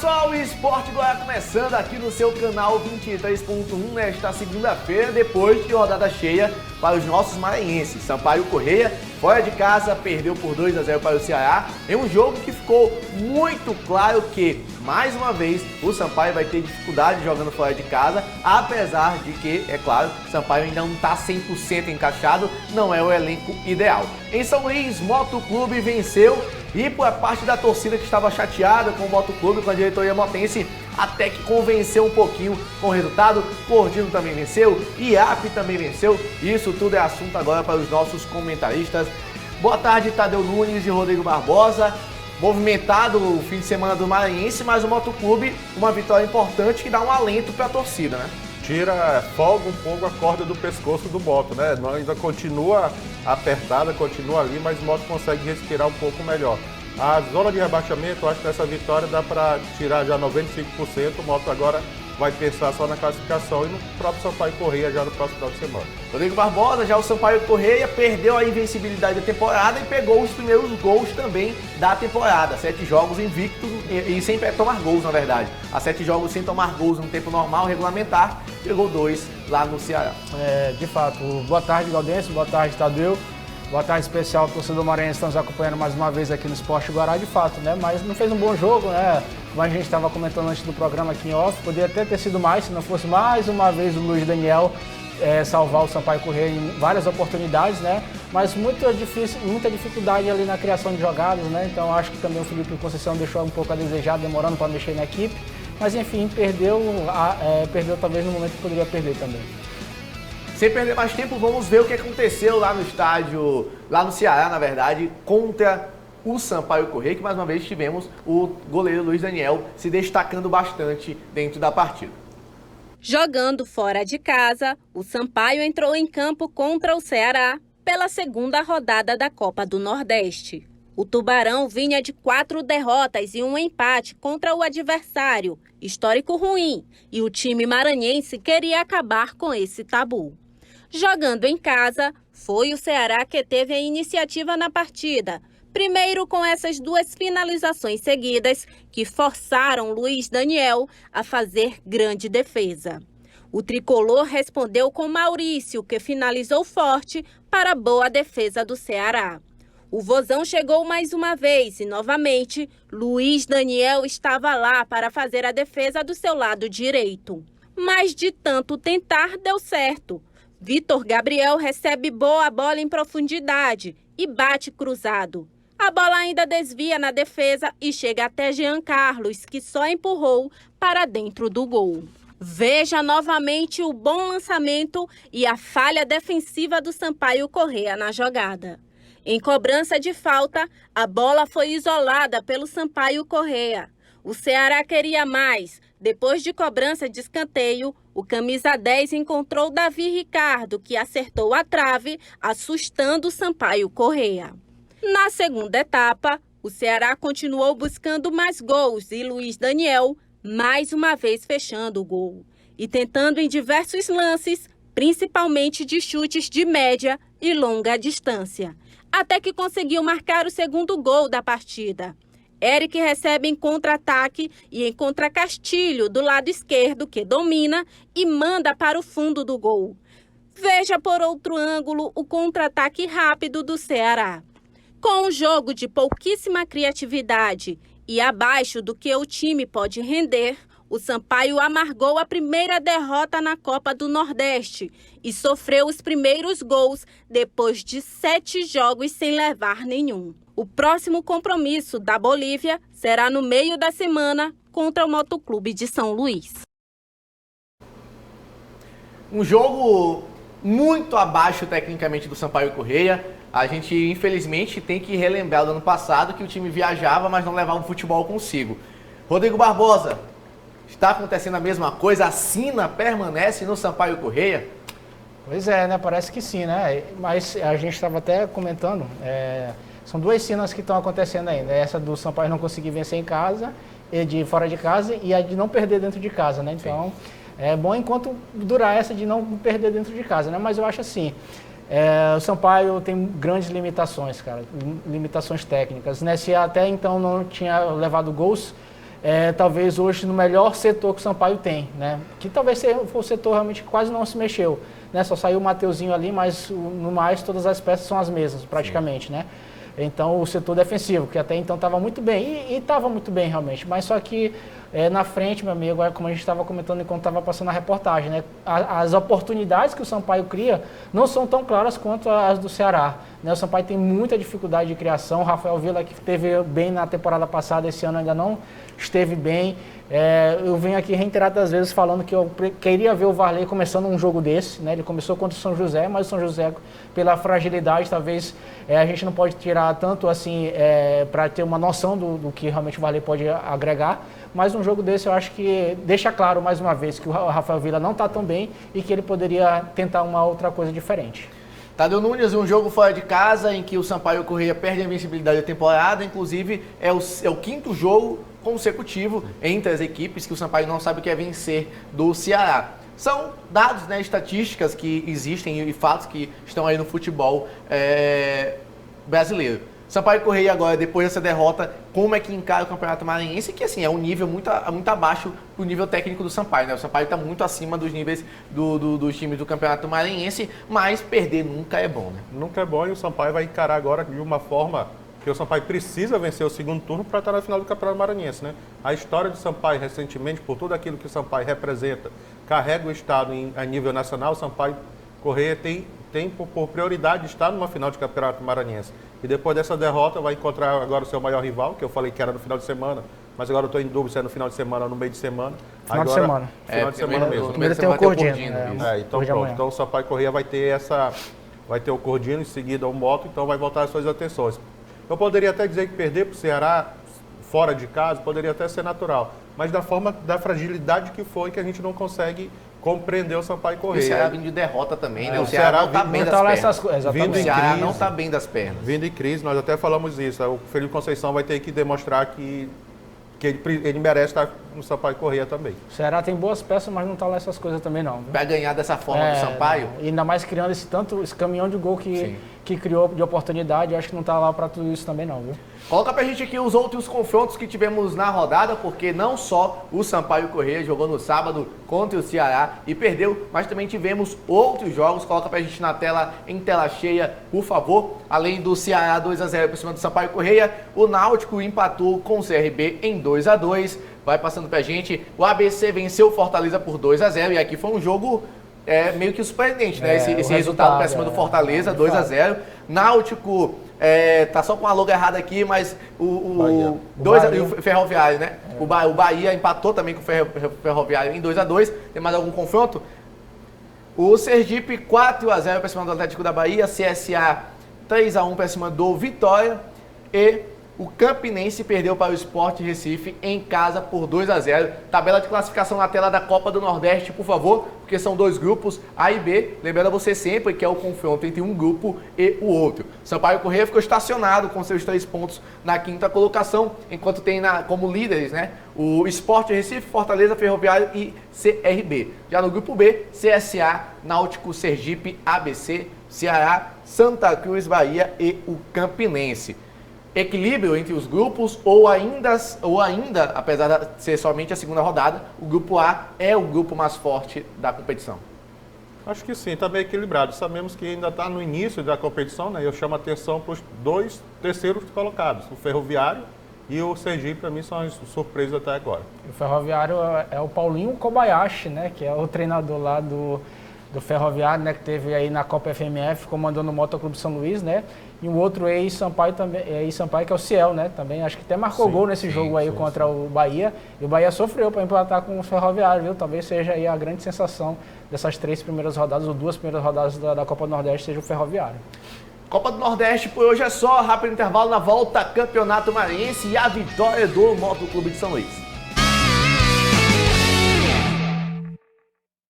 pessoal, o Esporte Goiás começando aqui no seu canal 23.1 nesta segunda-feira, depois de rodada cheia para os nossos maranhenses. Sampaio Corrêa, fora de casa, perdeu por 2-0 para o Ceará, em um jogo que ficou muito claro que, mais uma vez, o Sampaio vai ter dificuldade jogando fora de casa, apesar de que, é claro, o Sampaio ainda não está 100% encaixado, não é o elenco ideal. Em São Luís, Moto Clube venceu. E por parte da torcida que estava chateada com o Moto Clube, com a diretoria motense, até que convenceu um pouquinho com o resultado. Gordino também venceu, IAP também venceu. Isso tudo é assunto agora para os nossos comentaristas. Boa tarde, Tadeu Nunes e Rodrigo Barbosa. Movimentado o fim de semana do Maranhense, mas o Moto Clube, uma vitória importante que dá um alento para a torcida, né? Folga um pouco a corda do pescoço do Moto, né? Ainda continua apertada, continua ali, mas o Moto consegue respirar um pouco melhor. A zona de rebaixamento, eu acho que essa vitória dá para tirar já 95%. O Moto agora vai pensar só na classificação e no próprio Sampaio Corrêa já no próximo final de semana. Rodrigo Barbosa, já o Sampaio Corrêa perdeu a invencibilidade da temporada e pegou os primeiros gols também da temporada. 7 jogos invictos e sem tomar gols, na verdade. Há 7 jogos sem tomar gols no tempo normal, regulamentar, pegou 2 lá no Ceará. De fato, boa tarde, Gaudense, boa tarde, Tadeu. Boa tarde especial, torcedor maranhense, estamos acompanhando mais uma vez aqui no Esporte Guará, de fato, né? Mas não fez um bom jogo, né? Como a gente estava comentando antes do programa aqui em off, poderia até ter sido mais, se não fosse mais uma vez o Luiz Daniel salvar o Sampaio Corrêa em várias oportunidades, né? Mas muita dificuldade ali na criação de jogadas, né? Então acho que também o Felipe Conceição deixou um pouco a desejar, demorando para mexer na equipe. Mas enfim, perdeu talvez no momento que poderia perder também. Sem perder mais tempo, vamos ver o que aconteceu lá no estádio, lá no Ceará, na verdade, contra o Sampaio Corrêa, que mais uma vez tivemos o goleiro Luiz Daniel se destacando bastante dentro da partida. Jogando fora de casa, o Sampaio entrou em campo contra o Ceará pela segunda rodada da Copa do Nordeste. O Tubarão vinha de 4 derrotas e um empate contra o adversário, histórico ruim, e o time maranhense queria acabar com esse tabu. Jogando em casa, foi o Ceará que teve a iniciativa na partida, primeiro com essas 2 finalizações seguidas que forçaram Luiz Daniel a fazer grande defesa. O tricolor respondeu com Maurício, que finalizou forte para a boa defesa do Ceará. O Vozão chegou mais uma vez e, novamente, Luiz Daniel estava lá para fazer a defesa do seu lado direito. Mas de tanto tentar, deu certo. Vitor Gabriel recebe boa bola em profundidade e bate cruzado. A bola ainda desvia na defesa e chega até Jean Carlos, que só empurrou para dentro do gol. Veja novamente o bom lançamento e a falha defensiva do Sampaio Corrêa na jogada. Em cobrança de falta, a bola foi isolada pelo Sampaio Corrêa. O Ceará queria mais. Depois de cobrança de escanteio, o camisa 10 encontrou Davi Ricardo, que acertou a trave, assustando o Sampaio Corrêa. Na segunda etapa, o Ceará continuou buscando mais gols e Luiz Daniel, mais uma vez fechando o gol. E tentando em diversos lances, principalmente de chutes de média e longa distância. Até que conseguiu marcar o segundo gol da partida. Eric recebe em contra-ataque e encontra Castilho do lado esquerdo, que domina e manda para o fundo do gol. Veja por outro ângulo o contra-ataque rápido do Ceará. Com um jogo de pouquíssima criatividade e abaixo do que o time pode render, o Sampaio amargou a primeira derrota na Copa do Nordeste e sofreu os primeiros gols depois de 7 jogos sem levar nenhum. O próximo compromisso da Bolívia será no meio da semana contra o Motoclube de São Luís. Um jogo muito abaixo tecnicamente do Sampaio Corrêa. A gente, infelizmente, tem que relembrar do ano passado que o time viajava, mas não levava o futebol consigo. Rodrigo Barbosa, está acontecendo a mesma coisa? A sina permanece no Sampaio Corrêa? Pois é, né? Parece que sim, né? Mas a gente estava até comentando, são 2 sinas que estão acontecendo ainda. Essa do Sampaio não conseguir vencer em casa, e de fora de casa, e a de não perder dentro de casa, né? Então, é bom enquanto durar essa de não perder dentro de casa, né? Mas eu acho assim, o Sampaio tem grandes limitações, cara, limitações técnicas, né? Se até então não tinha levado gols talvez hoje no melhor setor que o Sampaio tem, né? Que talvez foi o setor realmente que quase não se mexeu, né? Só saiu o Mateuzinho ali, mas no mais todas as peças são as mesmas praticamente, né? Então o setor defensivo, que até então estava muito bem, e estava muito bem realmente, mas só que na frente, meu amigo, como a gente estava comentando enquanto estava passando a reportagem, né? As oportunidades que o Sampaio cria não são tão claras quanto as do Ceará, né? O Sampaio tem muita dificuldade de criação, o Rafael Villa, que esteve bem na temporada passada, esse ano ainda não esteve bem. Eu venho aqui reiteradas vezes falando que eu queria ver o Varley começando um jogo desse, né? Ele começou contra o São José, mas o São José, pela fragilidade, talvez a gente não pode tirar tanto assim para ter uma noção do que realmente o Varley pode agregar, mas um jogo desse eu acho que deixa claro mais uma vez que o Rafael Villa não está tão bem e que ele poderia tentar uma outra coisa diferente. Tadeu Nunes, um jogo fora de casa em que o Sampaio Corrêa perde a invencibilidade da temporada, inclusive é o quinto jogo consecutivo entre as equipes que o Sampaio não sabe o que é vencer do Ceará. São dados, né, estatísticas que existem e fatos que estão aí no futebol brasileiro. Sampaio Corrêa agora, depois dessa derrota, como é que encara o Campeonato Maranhense, que assim, é um nível muito abaixo do nível técnico do Sampaio, né? O Sampaio está muito acima dos níveis dos times do Campeonato Maranhense, mas perder nunca é bom, né? Nunca é bom, e o Sampaio vai encarar agora de uma forma que o Sampaio precisa vencer o segundo turno para estar na final do Campeonato Maranhense, né? A história do Sampaio recentemente, por tudo aquilo que o Sampaio representa, carrega o estado a nível nacional, o Sampaio Corrêa tem por prioridade estar numa final de Campeonato Maranhense. E depois dessa derrota vai encontrar agora o seu maior rival, que eu falei que era no final de semana, mas agora eu estou em dúvida se é no final de semana ou no meio de semana. Final de semana. Final de semana mesmo. Primeiro tem o Cordino. Então pronto. Então o Sampaio Corrêa vai ter o Cordino, em seguida o Moto, então vai voltar as suas atenções. Eu poderia até dizer que perder para o Ceará fora de casa poderia até ser natural, mas da forma da fragilidade que foi que a gente não consegue compreender o Sampaio Corrêa. O Ceará vindo de derrota também, né? O Ceará não está bem das pernas. O Ceará não está bem das pernas. Vindo em crise, nós até falamos isso. O Felipe Conceição vai ter que demonstrar que ele merece estar no Sampaio Corrêa também. O Ceará tem boas peças, mas não está lá essas coisas também não. Vai ganhar dessa forma do Sampaio? E ainda mais criando esse caminhão de gol que criou de oportunidade, eu acho que não está lá para tudo isso também não, viu? Coloca pra gente aqui os outros confrontos que tivemos na rodada, porque não só o Sampaio Corrêa jogou no sábado contra o Ceará e perdeu, mas também tivemos outros jogos. Coloca pra gente na tela, em tela cheia, por favor. Além do Ceará 2-0 por cima do Sampaio Corrêa, o Náutico empatou com o CRB em 2-2. Vai passando pra gente, o ABC venceu o Fortaleza por 2-0 e aqui foi um jogo meio que surpreendente, né? Esse resultado pra cima do Fortaleza, 2-0. Náutico tá só com a logo errada aqui, mas o Ferroviário, né? O Bahia empatou também com o Ferroviário em 2-2. Tem mais algum confronto? O Sergipe 4-0 para cima do Atlético da Bahia, CSA 3-1 para cima do Vitória e o Campinense perdeu para o Sport Recife em casa por 2-0. Tabela de classificação na tela da Copa do Nordeste, por favor, porque são dois grupos, A e B. Lembrando a você sempre que é o confronto entre um grupo e o outro. Sampaio Corrêa ficou estacionado com seus 3 pontos na 5ª colocação, enquanto tem como líderes, né, o Sport Recife, Fortaleza, Ferroviário e CRB. Já no grupo B, CSA, Náutico, Sergipe, ABC, Ceará, Santa Cruz, Bahia e o Campinense. Equilíbrio entre os grupos ou ainda, apesar de ser somente a segunda rodada, o grupo A é o grupo mais forte da competição? Acho que sim, está bem equilibrado. Sabemos que ainda está no início da competição, né? Eu chamo a atenção para os 2 terceiros colocados, o Ferroviário e o Sergipe, para mim, são as surpresas até agora. O Ferroviário é o Paulinho Kobayashi, né? Que é o treinador lá do Ferroviário, né, que teve aí na Copa FMF, comandando o Motoclube São Luís, né? E o outro ex-Sampaio também, que é o Ciel, né? Também acho que até marcou gol nesse jogo aí contra o Bahia. E o Bahia sofreu para empatar com o Ferroviário, viu? Talvez seja aí a grande sensação dessas 3 primeiras rodadas, ou 2 primeiras rodadas da Copa do Nordeste, seja o Ferroviário. Copa do Nordeste por hoje é só, rápido intervalo, na volta Campeonato Maranhense e a vitória do Motoclube de São Luís.